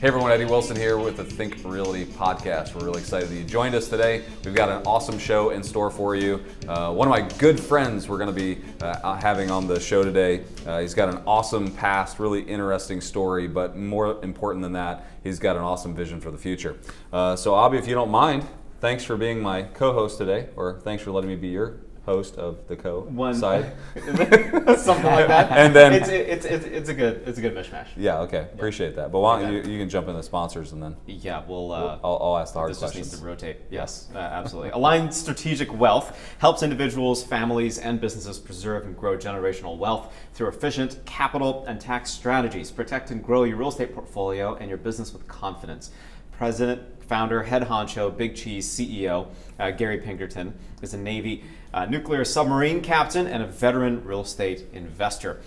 Hey everyone, Eddie Wilson here with the Think Realty podcast. We're really excited that you joined us today. We've got an awesome show in store for you. One of my good friends we're going to be having on the show today. He's got an awesome past, really interesting story, but more important than that, he's got an awesome vision for the future. So Abhi, if you don't mind, thanks for being my co-host today, or thanks for letting me be your host of the side. Something like that. And then it's a good mishmash. Yeah, okay. Appreciate that. But why don't you can jump in the sponsors and then I'll ask the hard questions. This just needs to rotate. Yes, absolutely. Aligned Strategic Wealth helps individuals, families, and businesses preserve and grow generational wealth through efficient capital and tax strategies. Protect and grow your real estate portfolio and your business with confidence. President, founder, head honcho, Big Cheese CEO, Gary Pinkerton is a Navy nuclear submarine captain and a veteran real estate investor.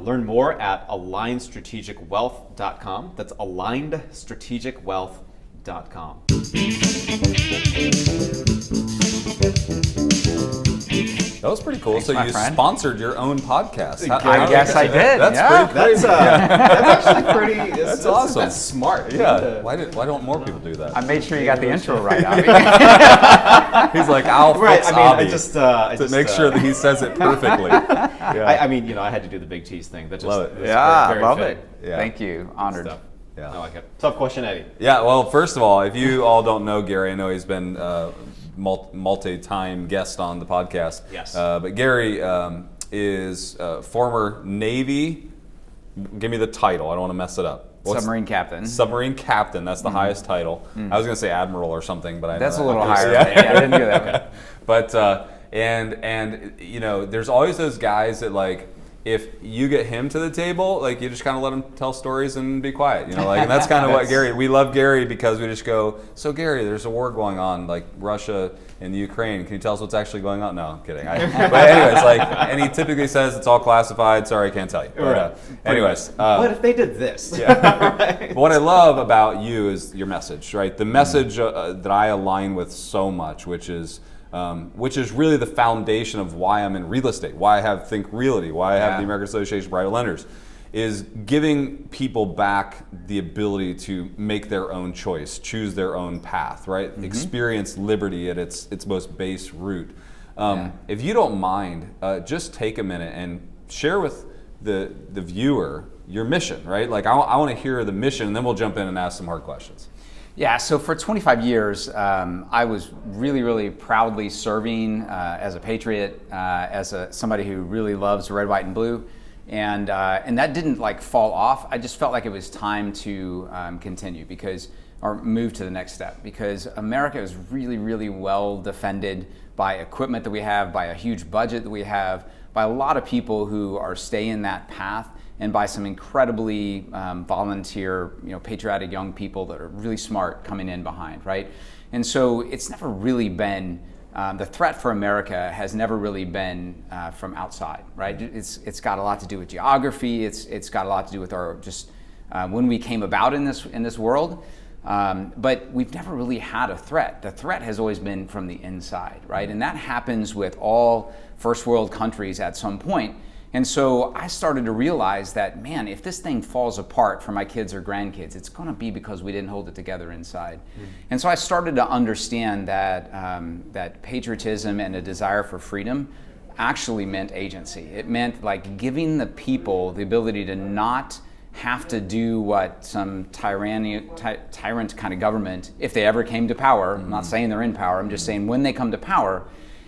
Learn more at alignedstrategicwealth.com. That's alignedstrategicwealth.com. That was pretty cool. Thanks, so you sponsored your own podcast. I guess I did. That's pretty crazy. That's actually pretty. That's awesome. That's smart. Yeah. Why don't more people do that? I made sure you got the intro right. He's like, I'll fix Abhi. I just make sure that he says it perfectly. I had to do the Big Cheese thing. That just love it. Yeah, love fitting. it. Yeah. Thank you. Honored. Yeah. I like it. Tough question, Eddie. Yeah. Well, first of all, if you all don't know Gary, I know he's been multi-time guest on the podcast. Yes. But Gary is former Navy. Give me the title. I don't want to mess it up. Submarine captain. Submarine captain. That's the highest title. I was going to say admiral or something, but that's a little higher. Yeah, I didn't do that. Okay. But and you know, there's always those guys that like, if you get him to the table, like you just kind of let him tell stories and be quiet, you know, like, and that's kind of what Gary, we love Gary because we just go, so Gary, there's a war going on, like Russia and Ukraine. Can you tell us what's actually going on? No, I'm kidding. But anyways, like, and he typically says it's all classified. Sorry, I can't tell you. But, anyways. What if they did this? Yeah. But what I love about you is your message, right? The message that I align with so much, which is really the foundation of why I'm in real estate, why I have Think Realty, why I have the American Association of Private Lenders, is giving people back the ability to make their own choice, choose their own path, right? Experience liberty at its most base root. If you don't mind, just take a minute and share with the viewer your mission, right? Like I want to hear the mission, and then we'll jump in and ask some hard questions. Yeah, so for 25 years, I was really, really proudly serving as a patriot, as somebody who really loves red, white, and blue, and that didn't like fall off. I just felt like it was time to continue or move to the next step, because America is really, really well defended by equipment that we have, by a huge budget that we have, by a lot of people who are staying that path, and by some incredibly volunteer, patriotic young people that are really smart coming in behind, right? And so it's never really been, the threat for America has never really been from outside, right? It's got a lot to do with geography. It's got a lot to do with our when we came about in this world. But we've never really had a threat. The threat has always been from the inside, right? And that happens with all first world countries at some point. And so I started to realize that, man, if this thing falls apart for my kids or grandkids, it's going to be because we didn't hold it together inside. And so I started to understand that that patriotism and a desire for freedom actually meant agency. It meant like giving the people the ability to not have to do what some tyrant kind of government, if they ever came to power, I'm not saying they're in power, I'm just saying when they come to power,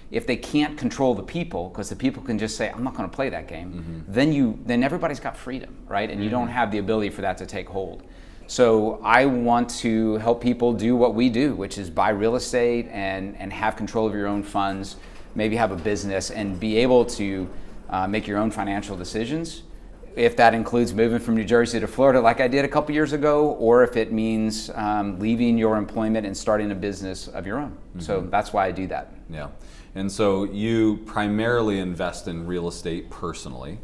if they can't control the people, because the people can just say, I'm not going to play that game, then everybody's got freedom, right? And you don't have the ability for that to take hold. So I want to help people do what we do, which is buy real estate and have control of your own funds, maybe have a business, and be able to make your own financial decisions. If that includes moving from New Jersey to Florida like I did a couple years ago, or if it means leaving your employment and starting a business of your own. So that's why I do that. Yeah. And so you primarily invest in real estate personally.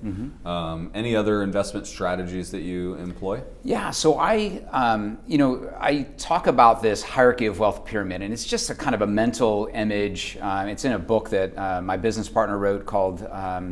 Any other investment strategies that you employ? Yeah, so I talk about this hierarchy of wealth pyramid, and it's just a kind of a mental image. It's in a book that my business partner wrote called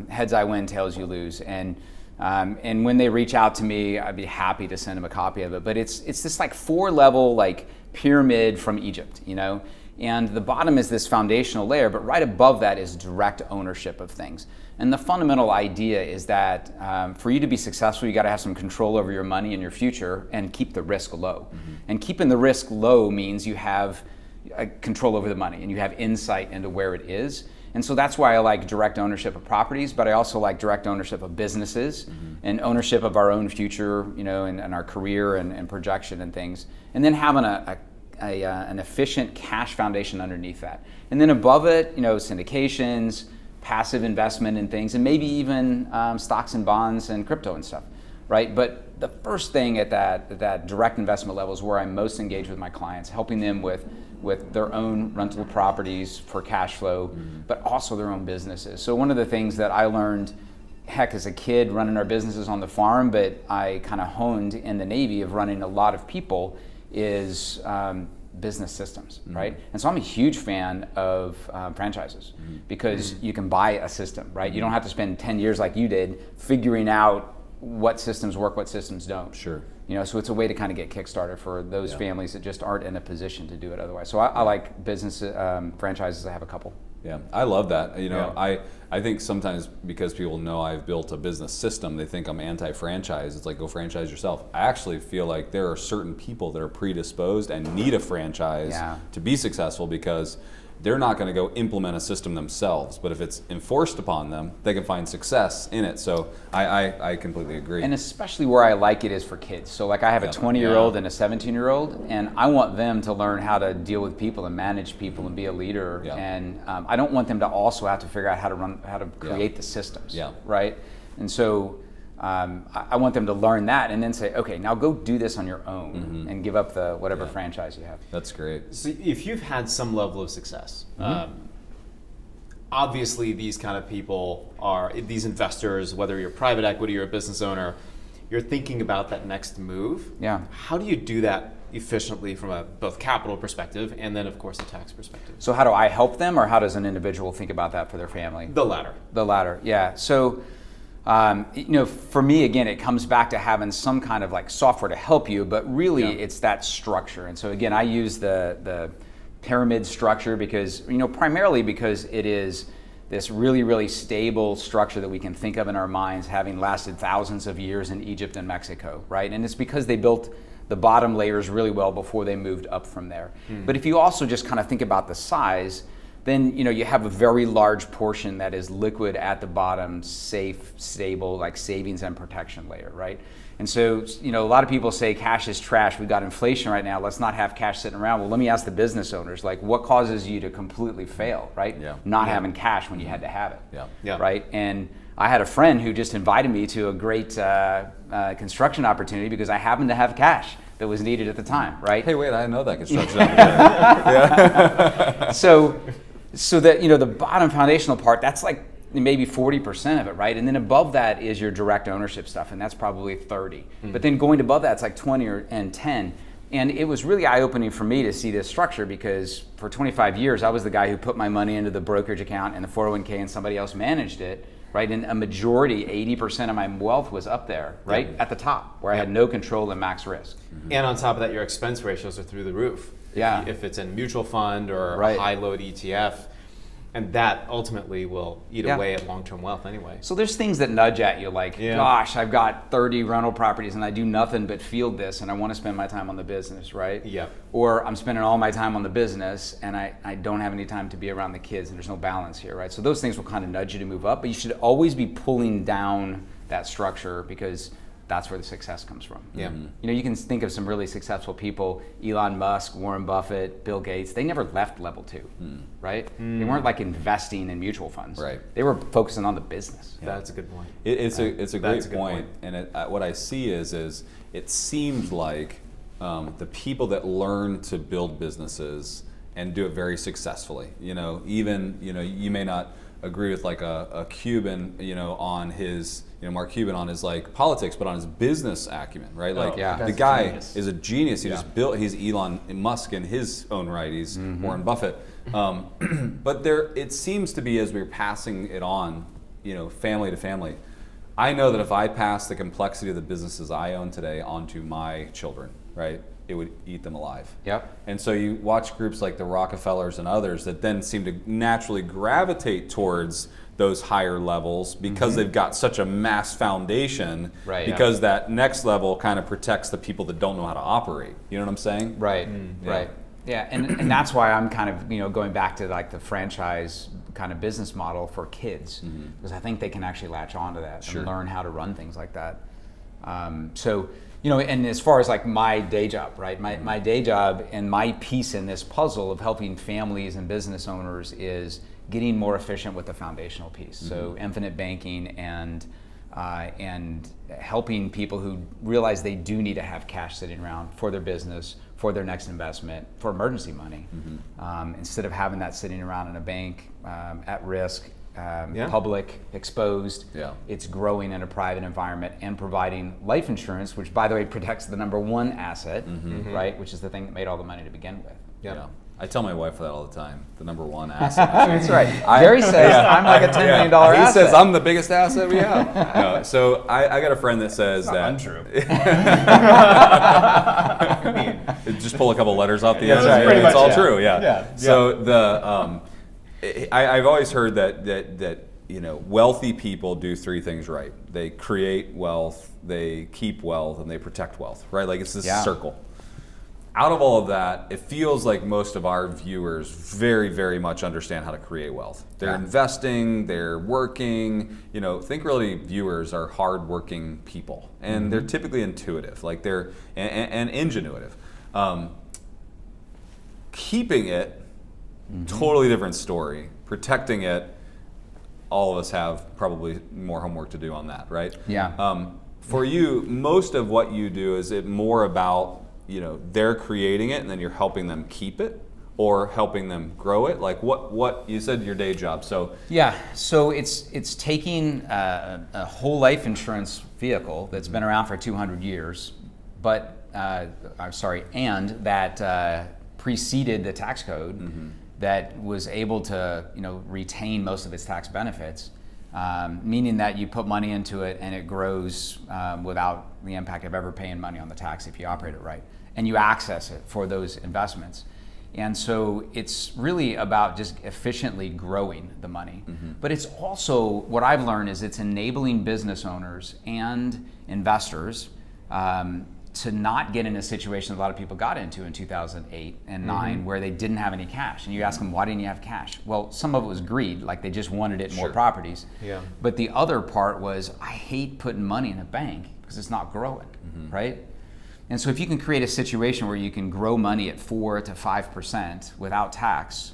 Heads I Win, Tails You Lose. And And when they reach out to me, I'd be happy to send them a copy of it. But it's this like 4-level like pyramid from Egypt, you know? And the bottom is this foundational layer, but right above that is direct ownership of things. And the fundamental idea is that for you to be successful, you got to have some control over your money and your future and keep the risk low. And keeping the risk low means you have control over the money and you have insight into where it is. And so that's why I like direct ownership of properties, but I also like direct ownership of businesses and ownership of our own future, you know, and our career and projection and things. And then having an efficient cash foundation underneath that. And then above it, you know, syndications, passive investment in things, and maybe even stocks and bonds and crypto and stuff, right? But the first thing at that direct investment level is where I'm most engaged with my clients, helping them with their own rental properties for cash flow, but also their own businesses. So one of the things that I learned, heck, as a kid running our businesses on the farm, but I kind of honed in the Navy of running a lot of people, is business systems, right? And so I'm a huge fan of franchises because you can buy a system, right? You don't have to spend 10 years like you did figuring out what systems work, what systems don't. Sure. You know, so it's a way to kind of get kickstarted for those families that just aren't in a position to do it otherwise. So I like business franchises. I have a couple. Yeah, I love that. You know, I think sometimes because people know I've built a business system, they think I'm anti-franchise. It's like, go franchise yourself. I actually feel like there are certain people that are predisposed and need a franchise to be successful because they're not going to go implement a system themselves. But if it's enforced upon them, they can find success in it. So I completely agree. And especially where I like it is for kids. So like I have a 20-year-old and a 17-year-old, and I want them to learn how to deal with people and manage people and be a leader. And I don't want them to also have to figure out how to create the systems, right? And so I want them to learn that and then say, okay, now go do this on your own and give up the whatever franchise you have. That's great. So if you've had some level of success, obviously these kind of people are, these investors, whether you're private equity or a business owner, you're thinking about that next move. Yeah. How do you do that efficiently from a both capital perspective and then of course a tax perspective? So how do I help them, or how does an individual think about that for their family? The latter. The latter, yeah. So you know, for me, again, it comes back to having some kind of like software to help you, but really it's that structure. And so again, I use the pyramid structure because, you know, primarily because it is this really, really stable structure that we can think of in our minds, having lasted thousands of years in Egypt and Mexico, right? And it's because they built the bottom layers really well before they moved up from there. But if you also just kind of think about the size, then you know you have a very large portion that is liquid at the bottom, safe, stable, like savings and protection layer, right? And so, you know, a lot of people say cash is trash. We've got inflation right now. Let's not have cash sitting around. Well, let me ask the business owners, like, what causes you to completely fail, right? Not having cash when you had to have it, right? And I had a friend who just invited me to a great construction opportunity because I happened to have cash that was needed at the time, right? Hey, wait, I didn't know that construction opportunity. So that, you know, the bottom foundational part, that's like maybe 40% of it, right? And then above that is your direct ownership stuff, and that's probably 30. But then going above that, it's like 20 and 10. And it was really eye-opening for me to see this structure because for 25 years, I was the guy who put my money into the brokerage account and the 401k and somebody else managed it, right? And a majority, 80% of my wealth was up there, right? At the top, where I had no control and max risk. And on top of that, your expense ratios are through the roof. If it's in mutual fund or a high load ETF, and that ultimately will eat away at long-term wealth anyway. So there's things that nudge at you like, gosh, I've got 30 rental properties and I do nothing but field this and I want to spend my time on the business, right? Or I'm spending all my time on the business and I don't have any time to be around the kids and there's no balance here, right? So those things will kind of nudge you to move up, but you should always be pulling down that structure because that's where the success comes from. You know, you can think of some really successful people, Elon Musk, Warren Buffett, Bill Gates, they never left level 2, right? They weren't like investing in mutual funds. They were focusing on the business. That's a good point. It's a great point. And what I see is it seems like the people that learn to build businesses and do it very successfully, you know, even, you know, you may not agree with like a Cuban, you know, on his, you know, Mark Cuban on his like politics, but on his business acumen, right? Like the guy is a genius. He just built. He's Elon Musk in his own right. He's Warren Buffett. But it seems to be as we're passing it on, you know, family to family, I know that if I pass the complexity of the businesses I own today onto my children, right, it would eat them alive. Yep. And so you watch groups like the Rockefellers and others that then seem to naturally gravitate towards those higher levels because they've got such a mass foundation, Right, because that next level kind of protects the people that don't know how to operate. You know what I'm saying? Right, right. Yeah, and that's why I'm kind of going back to like the franchise kind of business model for kids, because I think they can actually latch onto that and learn how to run things like that. So and as far as like my day job, right? My day job and my piece in this puzzle of helping families and business owners is getting more efficient with the foundational piece. So infinite banking and helping people who realize they do need to have cash sitting around for their business, for their next investment, for emergency money, instead of having that sitting around in a bank at risk, public, exposed. It's growing in a private environment and providing life insurance, which by the way protects the number one asset, right? Which is the thing that made all the money to begin with. Yeah. I tell my wife that all the time. The number one asset. That's right. Jerry says I'm like a $10 million asset. He says I'm the biggest asset we have. No, so I got a friend that says that. Untrue. Just pull a couple letters off the end. Right. It's Much, all true. Yeah. So the I've always heard that wealthy people do three things right. They create wealth, they keep wealth, and they protect wealth. Right? Like it's this circle. Out of all of that, it feels like most of our viewers very, very much understand how to create wealth. They're investing, they're working. Think Realty viewers are hardworking people, and they're typically intuitive, like they're and ingenuitive. Keeping it, totally different story. Protecting it, all of us have probably more homework to do on that, right? Yeah. For you, most of what you do, is it more about they're creating it and then you're helping them keep it, or helping them grow it? Like what you said your day job. So so it's taking a whole life insurance vehicle that's been around for 200 years, but and that preceded the tax code, that was able to retain most of its tax benefits, meaning that you put money into it and it grows without the impact of ever paying money on the tax if you operate it right, and you access it for those investments. And so it's really about just efficiently growing the money. But it's also, what I've learned is it's enabling business owners and investors to not get in a situation a lot of people got into in 2008 and 9, where they didn't have any cash. And you ask them, why didn't you have cash? Well, some of it was greed, like they just wanted it in more properties. But the other part was, I hate putting money in a bank because it's not growing, right? And so if you can create a situation where you can grow money at 4 to 5% without tax,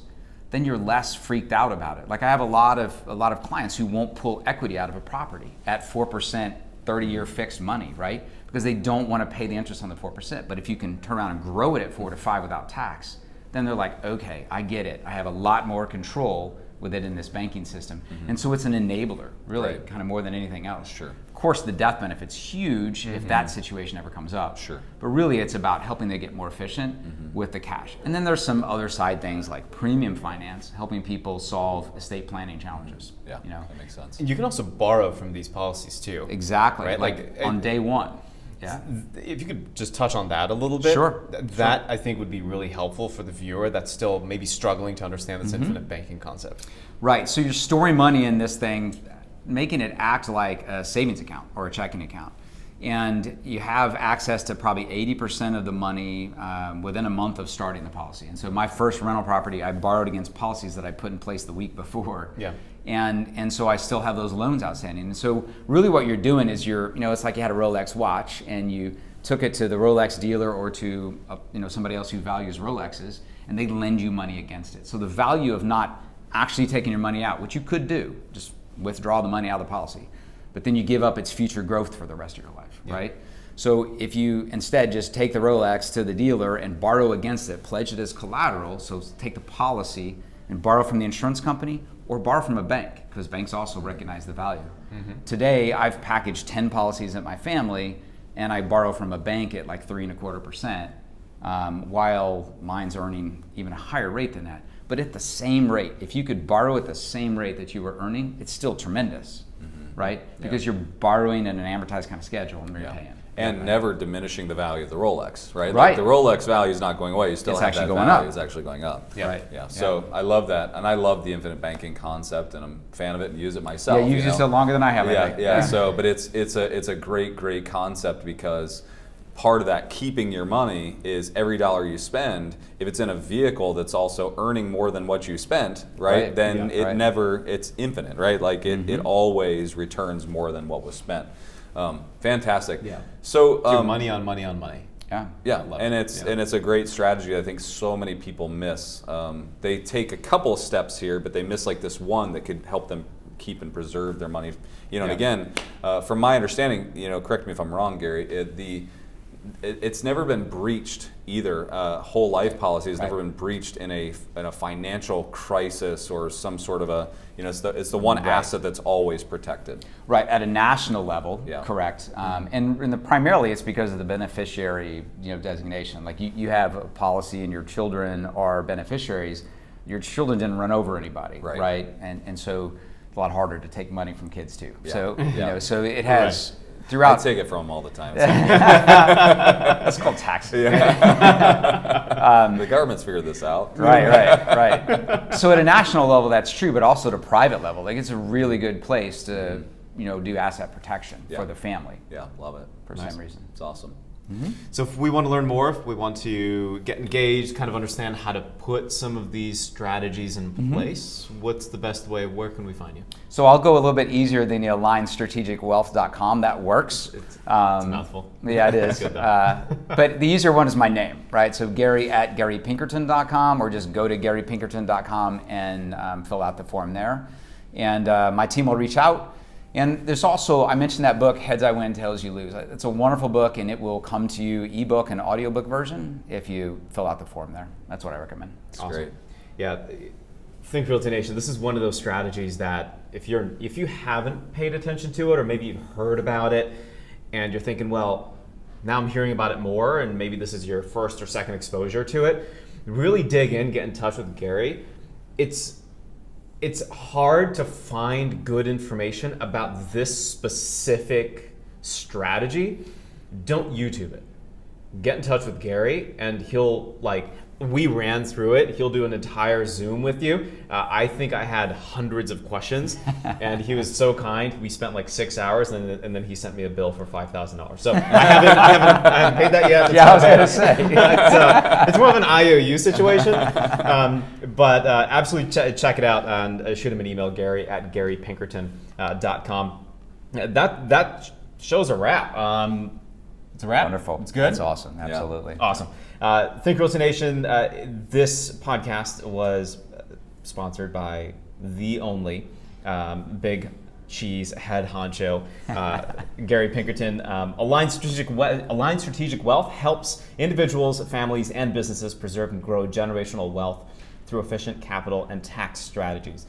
then you're less freaked out about it. Like I have a lot of clients who won't pull equity out of a property at 4%, 30-year fixed money, right? Because they don't want to pay the interest on the 4%. But if you can turn around and grow it at 4 to 5 without tax, then they're like, okay, I get it. I have a lot more control with it in this banking system. And so it's an enabler, really, kind of more than anything else. Of course, the death benefit's huge if that situation ever comes up. But really, it's about helping them get more efficient with the cash. And then there's some other side things like premium finance, helping people solve estate planning challenges. That makes sense. You can also borrow from these policies too. Exactly, right? like on day one. If you could just touch on that a little bit. That I think would be really helpful for the viewer that's still maybe struggling to understand this infinite banking concept. Right, so you're storing money in this thing, making it act like a savings account or a checking account. And you have access to probably 80% of the money within a month of starting the policy. And so my first rental property, I borrowed against policies that I put in place the week before. And so I still have those loans outstanding. And so really what you're doing is it's like you had a Rolex watch and you took it to the Rolex dealer or to somebody else who values Rolexes, and they lend you money against it. So the value of not actually taking your money out, which you could do, just withdraw the money out of the policy, but then you give up its future growth for the rest of your life, right? So if you instead just take the Rolex to the dealer and borrow against it, pledge it as collateral, so take the policy and borrow from the insurance company or borrow from a bank, because banks also recognize the value. Today, I've packaged 10 policies at my family, and I borrow from a bank at like 3.25%, while mine's earning even a higher rate than that. But at the same rate, if you could borrow at the same rate that you were earning, it's still tremendous. right? Because you're borrowing in an amortized kind of schedule and you're paying. And never diminishing the value of the Rolex, right? Right. Like the Rolex value is not going away. You still It's have actually that going value. up. It's actually going up. Yeah. Right. Yeah. So I love that, and I love the infinite banking concept, and I'm a fan of it and use it myself. Yeah, you used it longer than I have. I Yeah, think. yeah. So, but it's a great concept, because part of that keeping your money is every dollar you spend, if it's in a vehicle that's also earning more than what you spent, right? Then it's infinite, right? Like it always returns more than what was spent. Fantastic. Yeah. So money on money on money. Yeah. yeah, and it's a great strategy. I think so many people miss. They take a couple of steps here, but they miss like this one that could help them keep and preserve their money. And again, from my understanding, correct me if I'm wrong, Gary. It's never been breached either. Whole life policy has never been breached in a financial crisis or some sort of a it's the one asset that's always protected. Right, at a national level, Yeah. correct. And primarily it's because of the beneficiary designation. Like you have a policy and your children are beneficiaries. Your children didn't run over anybody, right? And so it's a lot harder to take money from kids too. Yeah. So so it has throughout. I take it from them all the time. That's called taxes. The government's figured this out. Right. So at a national level, that's true, but also at a private level, like it's a really good place to do asset protection for the family. Yeah, love it. For the same reason. It's awesome. So if we want to learn more, if we want to get engaged, kind of understand how to put some of these strategies in place, what's the best way? Where can we find you? So I'll go a little bit easier than the alignstrategicwealth.com. That works. It's a mouthful. Yeah, it is. Good, though. But the easier one is my name, right? So Gary@GaryPinkerton.com, or just go to GaryPinkerton.com and fill out the form there. And my team will reach out. And there's also, I mentioned that book, Heads I Win, Tails You Lose. It's a wonderful book, and it will come to you ebook and audiobook version if you fill out the form there. That's what I recommend. It's great. Yeah, Think Realty Nation. This is one of those strategies that if you haven't paid attention to it, or maybe you've heard about it, and you're thinking, well, now I'm hearing about it more, and maybe this is your first or second exposure to it, really dig in, get in touch with Gary. It's hard to find good information about this specific strategy. Don't YouTube it. Get in touch with Gary, and we ran through it. He'll do an entire Zoom with you. I think I had hundreds of questions, and he was so kind. We spent like 6 hours, and then he sent me a bill for $5,000. So I haven't paid that yet. I was going to say. It's more of an IOU situation, but absolutely check it out and shoot him an email, Gary@GaryPinkerton.com. That show's a wrap. It's a wrap. Wonderful. It's good. That's awesome. Absolutely. Yeah. Awesome. Think Realty Nation. This podcast was sponsored by the only big cheese head honcho, Gary Pinkerton. Aligned Strategic Wealth helps individuals, families, and businesses preserve and grow generational wealth through efficient capital and tax strategies.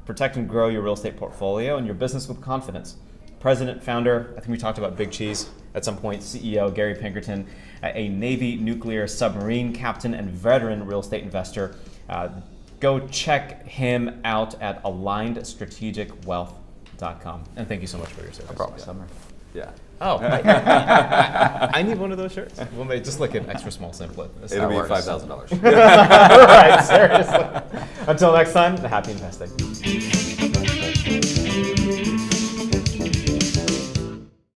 Protect and grow your real estate portfolio and your business with confidence. President, founder, I think we talked about Big Cheese at some point, CEO Gary Pinkerton, a Navy nuclear submarine captain and veteran real estate investor. Go check him out at alignedstrategicwealth.com. And thank you so much for your service. No problem. Summer. Yeah. Oh, I need one of those shirts. Well, just like an extra small simplet. It'll be $5,000. Right, seriously. Until next time, happy investing.